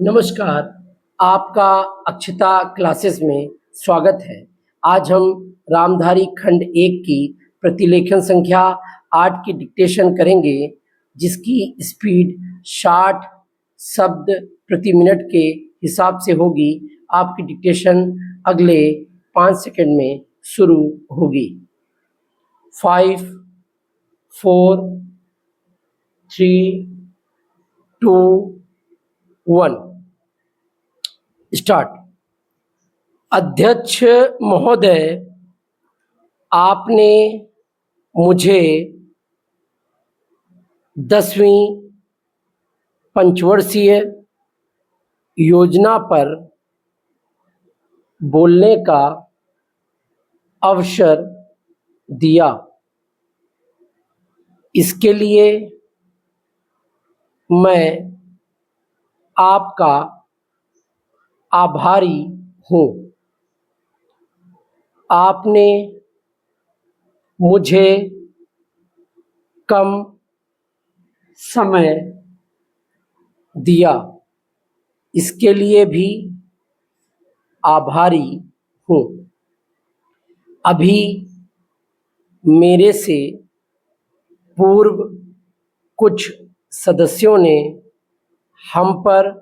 नमस्कार, आपका अक्षता क्लासेस में स्वागत है। आज हम रामधारी खंड 1 की प्रतिलेखन संख्या 8 की डिक्टेशन करेंगे, जिसकी स्पीड 60 शब्द प्रति मिनट के हिसाब से होगी। आपकी डिक्टेशन अगले 5 सेकंड में शुरू होगी। 5, 4, 3, 2, 1 स्टार्ट। अध्यक्ष महोदय, आपने मुझे 10वीं पंचवर्षीय योजना पर बोलने का अवसर दिया। इसके लिए मैं आपका आभारी हूँ। आपने मुझे कम समय दिया, इसके लिए भी आभारी हूँ। अभी मेरे से पूर्व कुछ सदस्यों ने हम पर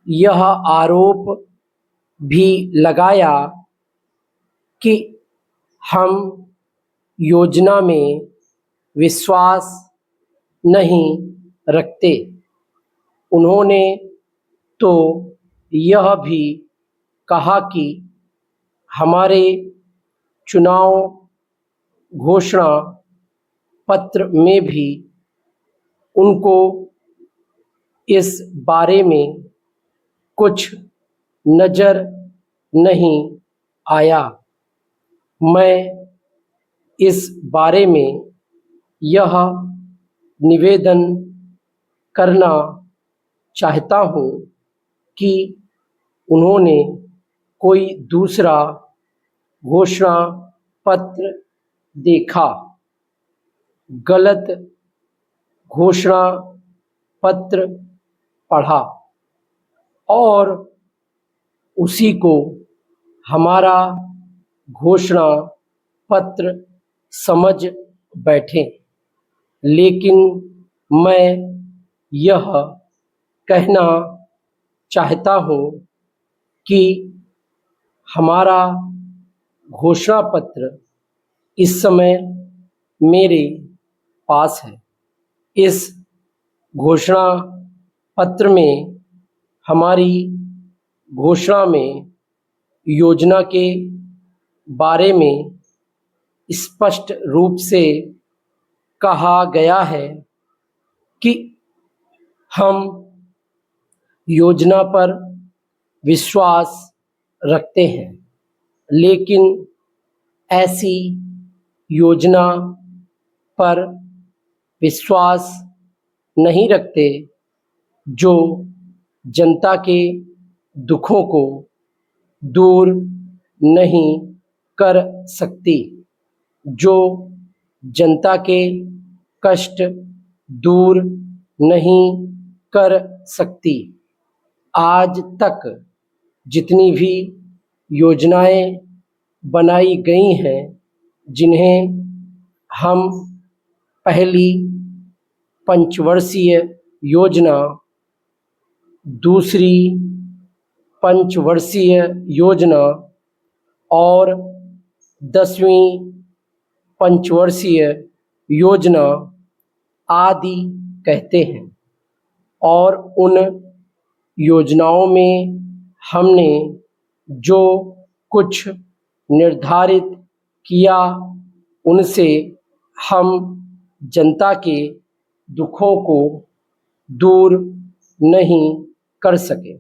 यह आरोप भी लगाया कि हम योजना में विश्वास नहीं रखते। उन्होंने तो यह भी कहा कि हमारे चुनाव घोषणा पत्र में भी उनको इस बारे में कुछ नज़र नहीं आया। मैं इस बारे में यह निवेदन करना चाहता हूँ कि उन्होंने कोई दूसरा घोषणा पत्र देखा, गलत घोषणा पत्र पढ़ा और उसी को हमारा घोषणा पत्र समझ बैठे। लेकिन मैं यह कहना चाहता हूँ कि हमारा घोषणा पत्र इस समय मेरे पास है। इस घोषणा पत्र में हमारी घोषणा में योजना के बारे में स्पष्ट रूप से कहा गया है कि हम योजना पर विश्वास रखते हैं, लेकिन ऐसी योजना पर विश्वास नहीं रखते जो जनता के दुखों को दूर नहीं कर सकती, जो जनता के कष्ट दूर नहीं कर सकती। आज तक जितनी भी योजनाएं बनाई गई हैं, जिन्हें हम पहली पंचवर्षीय योजना, दूसरी पंचवर्षीय योजना और 10वीं पंचवर्षीय योजना आदि कहते हैं, और उन योजनाओं में हमने जो कुछ निर्धारित किया, उनसे हम जनता के दुखों को दूर नहीं कर सके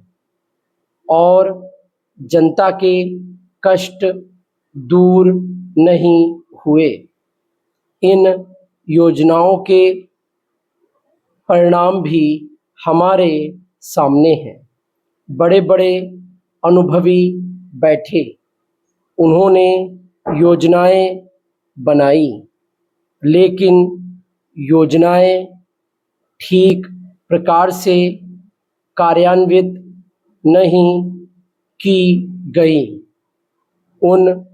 और जनता के कष्ट दूर नहीं हुए। इन योजनाओं के परिणाम भी हमारे सामने हैं। बड़े बड़े अनुभवी बैठे, उन्होंने योजनाएं बनाई, लेकिन योजनाएं ठीक प्रकार से कार्यान्वित नहीं की गई। उन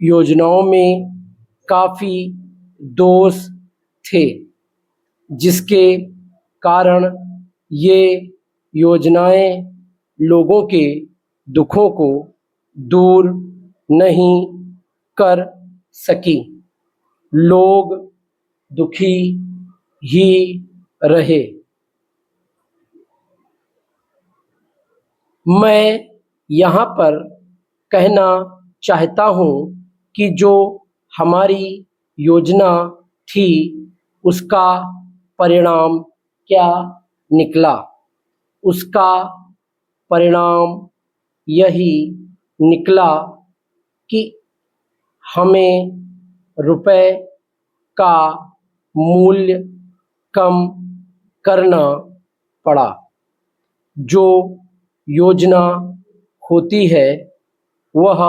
योजनाओं में काफ़ी दोष थे, जिसके कारण ये योजनाएं लोगों के दुखों को दूर नहीं कर सकी। लोग दुखी ही रहे। मैं यहाँ पर कहना चाहता हूँ कि जो हमारी योजना थी उसका परिणाम क्या निकला। उसका परिणाम यही निकला कि हमें रुपए का मूल्य कम करना पड़ा। जो योजना होती है वह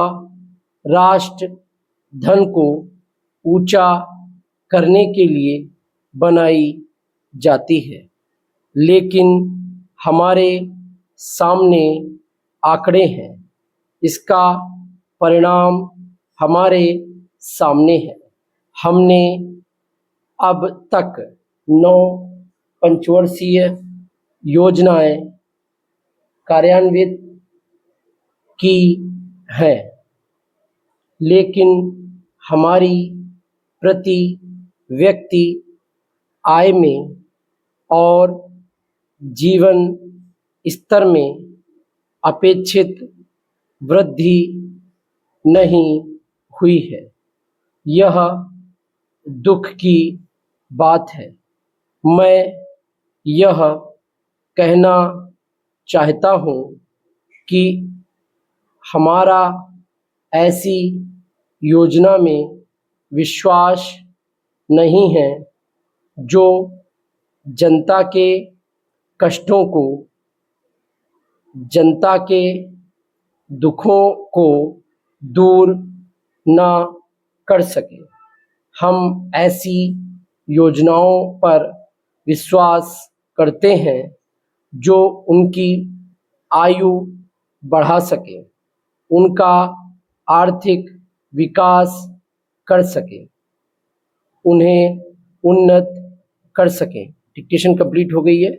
राष्ट्र धन को ऊंचा करने के लिए बनाई जाती है, लेकिन हमारे सामने आंकड़े हैं। इसका परिणाम हमारे सामने है। हमने अब तक 9 पंचवर्षीय योजनाएं कार्यान्वित की है, लेकिन हमारी प्रति व्यक्ति आय में और जीवन स्तर में अपेक्षित वृद्धि नहीं हुई है। यह दुख की बात है। मैं यह कहना चाहता हूँ कि हमारा ऐसी योजना में विश्वास नहीं है जो जनता के कष्टों को, जनता के दुखों को दूर ना कर सके। हम ऐसी योजनाओं पर विश्वास करते हैं जो उनकी आयु बढ़ा सके, उनका आर्थिक विकास कर सके, उन्हें उन्नत कर सकें। डिक्टेशन कंप्लीट हो गई है।